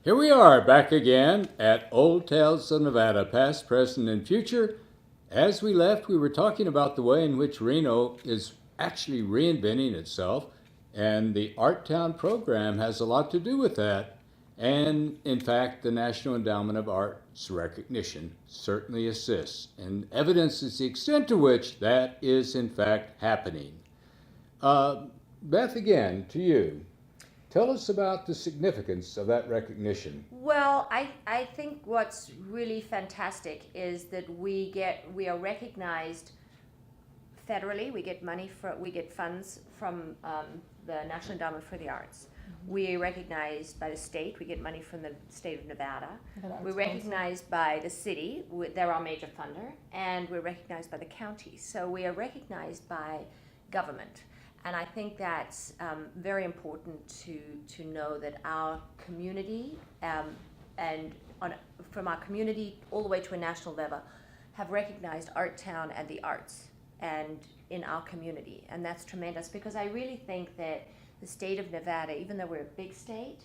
Here we are back again at Old Tales of Nevada, past, present, and future. As we left, we were talking about the way in which Reno is actually reinventing itself, and the Artown program has a lot to do with that. And in fact, the National Endowment of Art's recognition certainly assists and evidences the extent to which that is in fact happening. Beth, again, to you. Tell us about the significance of that recognition. Well, I think what's really fantastic is that we are recognized federally. We get funds from the National Endowment for the Arts. We are recognized by the state. We get money from the state of Nevada. We're recognized by the city. They're our major funder, and we're recognized by the county. So we are recognized by government. And I think that's very important to know that our community from our community all the way to a national level have recognized Artown and the arts and in our community. And that's tremendous because I really think that the state of Nevada, even though we're a big state,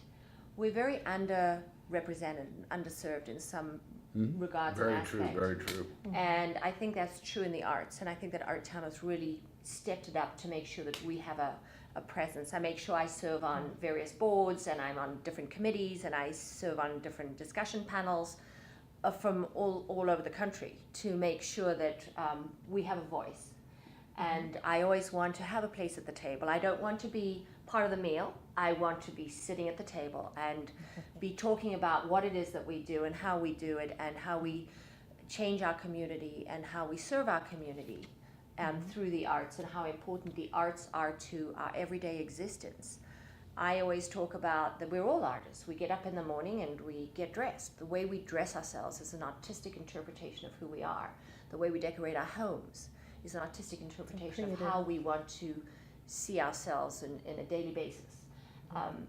we're very underrepresented, underserved in some regards and aspects. Very true. And I think that's true in the arts. And I think that Artown has really stepped it up to make sure that we have a presence. I make sure I serve on various boards, and I'm on different committees, and I serve on different discussion panels from all over the country to make sure that we have a voice. And I always want to have a place at the table. I don't want to be part of the meal. I want to be sitting at the table and be talking about what it is that we do and how we do it and how we change our community and how we serve our community through the arts and how important the arts are to our everyday existence. I always talk about that we're all artists. We get up in the morning and we get dressed. The way we dress ourselves is an artistic interpretation of who we are. The way we decorate our homes is an artistic interpretation of how we want to see ourselves in a daily basis.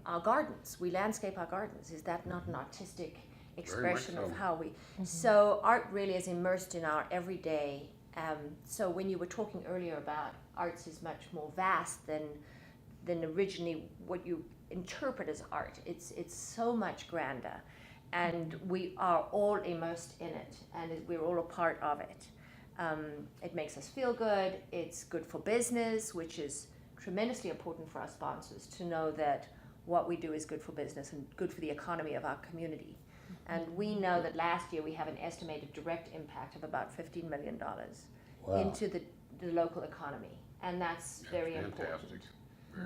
Our gardens, we landscape our gardens. Is that not an artistic expression of how we... So art really is immersed in our everyday. So when you were talking earlier about arts is much more vast than originally what you interpret as art. It's so much grander, and we are all immersed in it, and we're all a part of it. It makes us feel good. It's good for business, which is tremendously important for our sponsors to know that what we do is good for business and good for the economy of our community. And we know that last year we have an estimated direct impact of about $15 million into the local economy, and that's very important.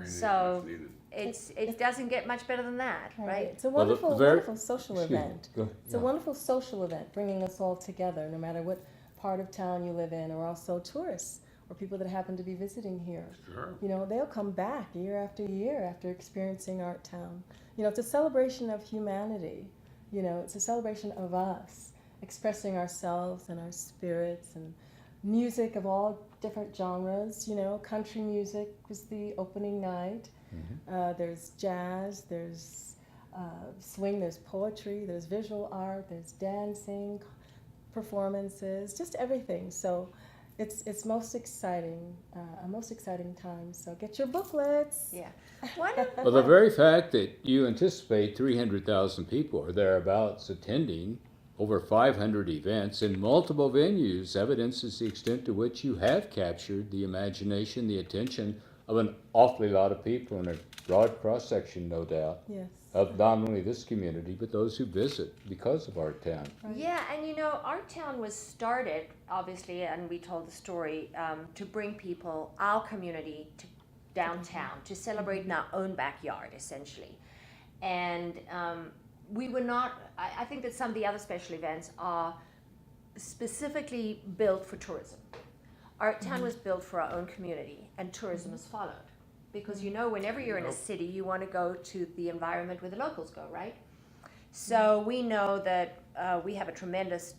So it doesn't get much better than that, right? It's a wonderful social event. It's a wonderful social event, bringing us all together, no matter what part of town you live in, or also tourists or people that happen to be visiting here. Sure. You know, they'll come back year after experiencing Artown. You know, it's a celebration of humanity. You know, it's a celebration of us expressing ourselves and our spirits, and music of all different genres. You know, country music was the opening night. There's jazz, there's swing, there's poetry, there's visual art, there's dancing, performances, just everything. So it's most exciting, a most exciting time. So get your booklets. Yeah. Well, the very fact that you anticipate 300,000 people or thereabouts attending over 500 events in multiple venues evidences the extent to which you have captured the imagination, the attention of an awfully lot of people in a broad cross-section, no doubt, Yes. of not only this community, but those who visit because of Artown. Right. Yeah, and you know, Artown was started, obviously, and we told the story, to bring people, our community, to downtown, to celebrate in our own backyard, essentially. And we were not, I think that some of the other special events are specifically built for tourism. Artown was built for our own community, and tourism has followed. Because you know, whenever you're in a city, you want to go to the environment where the locals go, right? So we know that we have a tremendous,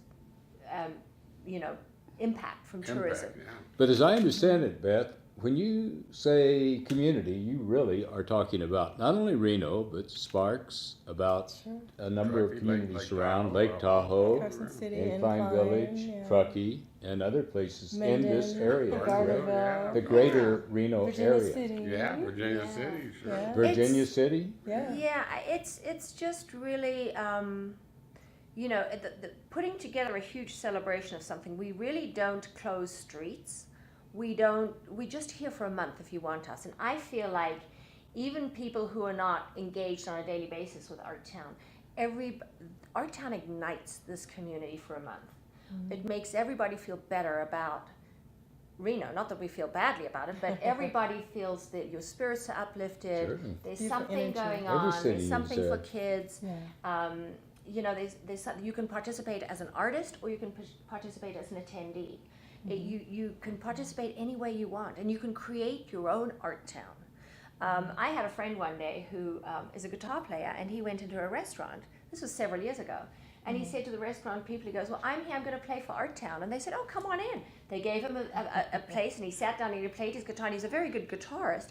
impact from tourism. Yeah. But as I understand it, Beth, when you say community, you really are talking about not only Reno, but Sparks, about Sure. a number of Truckee, communities Lake around Tahoe, Lake Tahoe, Carson City, Incline Incline, Village, yeah. Truckee, and other places in Minden, this area. Gardnerville, Yeah. The greater Reno Virginia area. City. Yeah, Virginia Yeah. City, sure. Yeah. Virginia It's- City? Yeah. Yeah, it's just really, you know, the putting together a huge celebration of something. We really don't close streets. We just here for a month if you want us. And I feel like even people who are not engaged on a daily basis with Artown, Artown ignites this community for a month. It makes everybody feel better about Reno. Not that we feel badly about it, but everybody feels that your spirits are uplifted. Certainly. There's Beautiful something energy. going Every on. city There's is, something for kids. Yeah. You know, you can participate as an artist or you can participate as an attendee. You can participate any way you want, and you can create your own art town. I had a friend one day who is a guitar player, and he went into a restaurant. This was several years ago. And he said to the restaurant people, he goes, well, I'm here, I'm going to play for Art Town. And they said, oh, come on in. They gave him a place, and he sat down and he played his guitar, and he's a very good guitarist.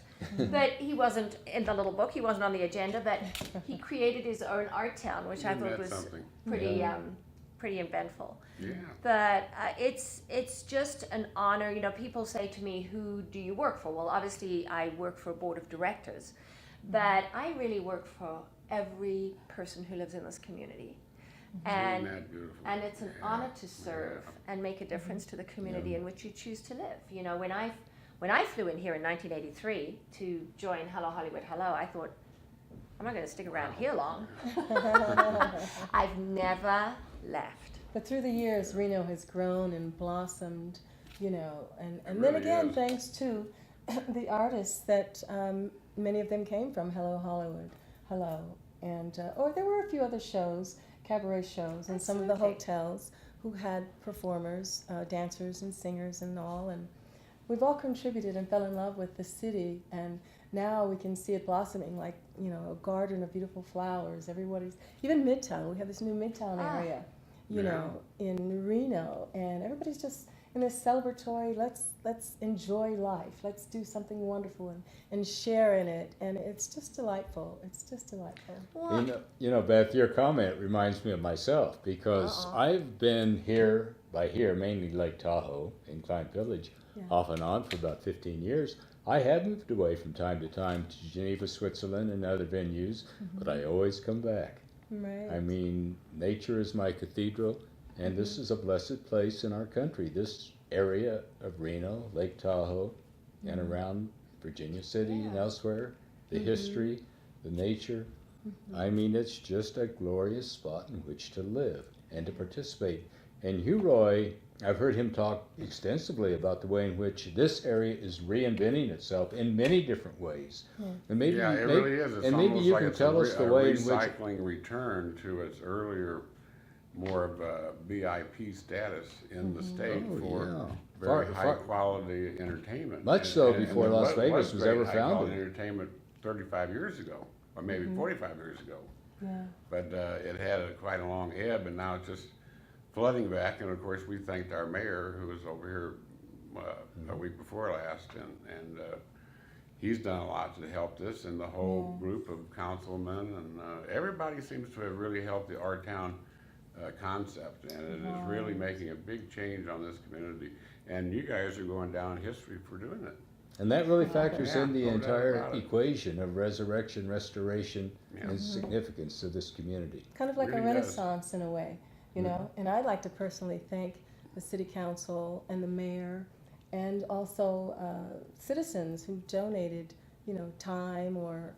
But he wasn't in the little book, he wasn't on the agenda, but he created his own Art Town, which I Isn't thought that was something? pretty pretty eventful. Yeah. But it's just an honor. You know, people say to me, who do you work for? Well, obviously I work for a board of directors, but I really work for every person who lives in this community. Isn't that beautiful? And it's an Yeah. honor to serve and make a difference to the community in which you choose to live. You know, when I flew in here in 1983 to join Hello Hollywood Hello, I thought, I'm not going to stick around here long. I've never left. But through the years, Reno has grown and blossomed, you know, and then really again, is. thanks to the artists that many of them came from Hello Hollywood, Hello, and or there were a few other shows, cabaret shows, and some of the Absolutely. hotels who had performers, dancers and singers and all, and we've all contributed and fell in love with the city, and now we can see it blossoming like, you know, a garden of beautiful flowers. Everybody's, even Midtown, we have this new Midtown area, you Yeah. know, in Reno, and everybody's just in this celebratory, let's enjoy life, let's do something wonderful and share in it, and it's just delightful. It's just delightful. Well, You know, Beth, your comment reminds me of myself because I've been here, by here, mainly Lake Tahoe, Incline Village, Yeah. off and on for about 15 years. I have moved away from time to time to Geneva, Switzerland, and other venues, but I always come back. Right. I mean, nature is my cathedral, and this is a blessed place in our country. This area of Reno, Lake Tahoe, and around Virginia City and Yeah. elsewhere, the history, the nature. I mean, it's just a glorious spot in which to live and to participate. And Hugh Roy, I've heard him talk extensively about the way in which this area is reinventing itself in many different ways. Yeah. And maybe, Yeah, it really is. It's and maybe almost you like can it's tell us the way in which. recycling return to its earlier, more of a BIP status in the state Oh, for yeah. very Far- high far- quality entertainment. Much so before there Las Vegas was ever great high quality founded. entertainment 35 years ago, or maybe 45 years ago. Yeah. But it had quite a long ebb, and now it's just flooding back. And of course, we thanked our mayor, who was over here a week before last, and he's done a lot to help this, and the whole group of councilmen, and everybody seems to have really helped the Artown concept, and it is really making a big change on this community. And you guys are going down in history for doing it. And that really factors Yeah, in the no doubt entire about it. equation of resurrection, restoration, Yeah. and significance to this community. Kind of like Really a does. renaissance in a way, you know. And I'd like to personally thank the city council and the mayor, and also citizens who donated, you know, time or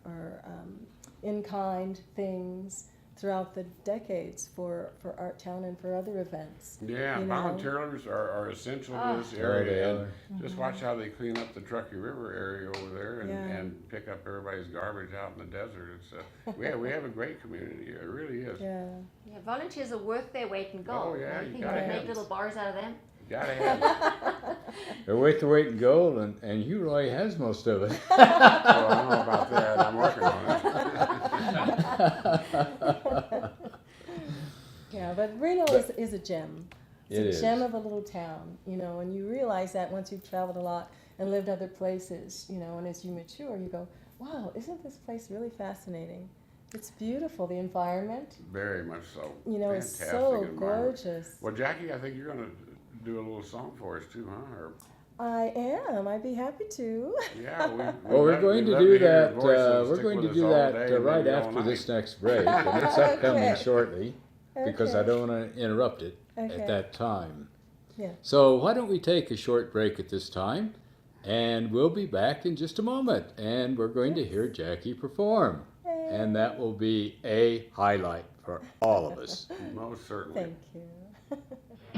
in-kind things throughout the decades for Artown and for other events. Yeah, You know? volunteers are essential to this they area. are. And just watch how they clean up the Truckee River area over there and, Yeah. and pick up everybody's garbage out in the desert. It's we have a great community here. It really is. Yeah. yeah, volunteers are worth their weight in gold. Oh, yeah, I you think gotta we can have make it. little bars out of them. You gotta have it. They're worth the weight in gold, and Hugh Roy has most of it. Oh, I don't know about that. I'm working on it. Yeah, but Reno is a gem. It's It a is. gem of a little town, you know, and you realize that once you've traveled a lot and lived other places, you know, and as you mature, you go, wow, isn't this place really fascinating? It's beautiful, the environment, Very much so. you know, it's Fantastic so environment. gorgeous. Well, Jackie, I think you're going to do a little song for us too, huh? Or, I am, I'd be happy to. yeah, Well, we're going to do that. We're going to do that right after this next break, and it's upcoming Okay. shortly because I Okay. don't want to interrupt it Okay. at that time. Yeah. So why don't we take a short break at this time, and we'll be back in just a moment, and we're going to hear Jackie perform, and that will be a highlight for all of us. Most certainly. Thank you.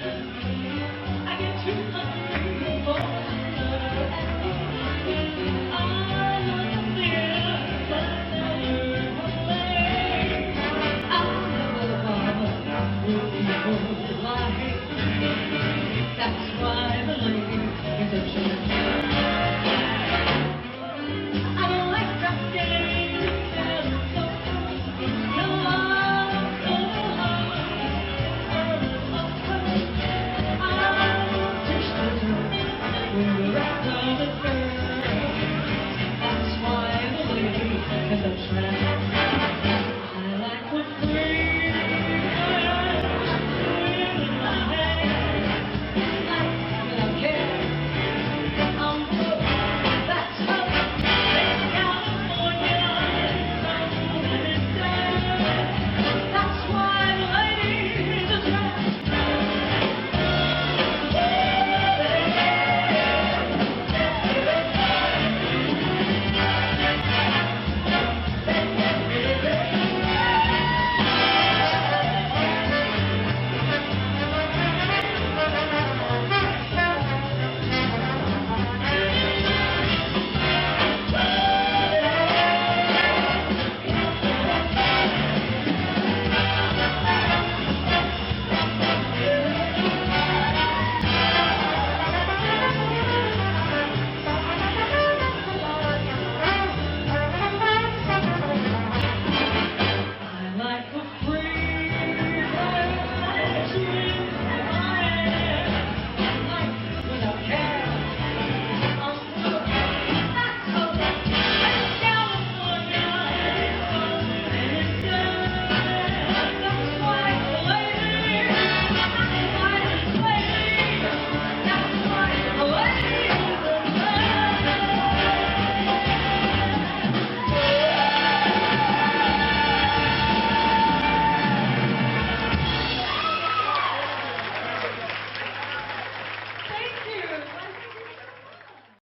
I get too much